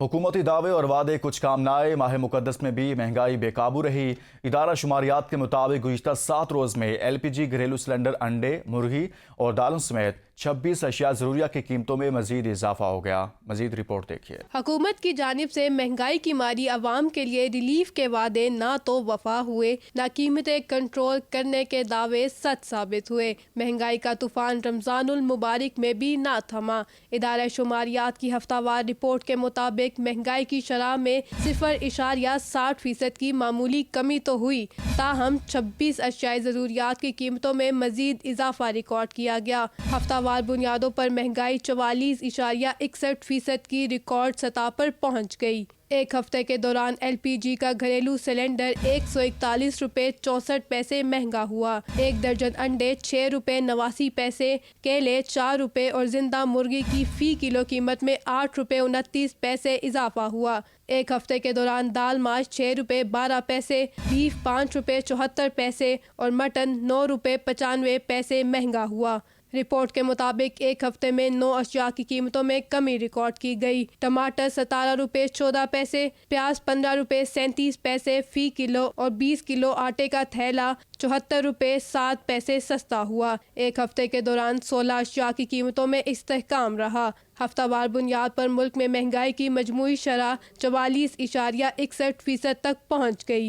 حکومتی دعوے اور وعدے کچھ کام نہ آئے۔ ماہ مقدس میں بھی مہنگائی بے قابو رہی۔ ادارہ شماریات کے مطابق گزشتہ 7 روز میں LPG، گھریلو سلنڈر، انڈے، مرغی اور دالوں سمیت 26 اشیاء ضروریہ کی قیمتوں میں مزید اضافہ ہو گیا۔ مزید رپورٹ دیکھیے۔ حکومت کی جانب سے مہنگائی کی ماری عوام کے لیے ریلیف کے وعدے نہ تو وفا ہوئے، نہ قیمتیں کنٹرول کرنے کے دعوے سچ ثابت ہوئے۔ مہنگائی کا طوفان رمضان المبارک میں بھی نہ تھما۔ ادارہ شماریات کی ہفتہ وار رپورٹ کے مطابق مہنگائی کی شرح میں 0.60% کی معمولی کمی تو ہوئی، تاہم 26 اشیاء ضروریات کی قیمتوں میں مزید اضافہ ریکارڈ کیا گیا۔ ہفتہ وار بنیادوں پر مہنگائی 44.61% کی ریکارڈ سطح پر پہنچ گئی۔ ایک ہفتے کے دوران LPG کا گھریلو سلنڈر 141 روپے 64 پیسے مہنگا ہوا، ایک درجن انڈے 6 روپے 89 پیسے، کیلے 4 روپے اور زندہ مرغی کی فی کلو قیمت میں 8 روپے 29 پیسے اضافہ ہوا۔ ایک ہفتے کے دوران دال ماش 6 روپے 12 پیسے، بیف 5 روپے 74 پیسے اور مٹن 9 روپے 95 پیسے مہنگا ہوا۔ رپورٹ کے مطابق ایک ہفتے میں 9 اشیاء کی قیمتوں میں کمی ریکارڈ کی گئی۔ ٹماٹر 17 روپے 14 پیسے، پیاز 15 روپے 37 پیسے فی کلو اور 20 کلو آٹے کا تھیلا 74 روپے 7 پیسے سستا ہوا۔ ایک ہفتے کے دوران 16 اشیاء کی قیمتوں میں استحکام رہا۔ ہفتہ وار بنیاد پر ملک میں مہنگائی کی مجموعی شرح 44.61% تک پہنچ گئی۔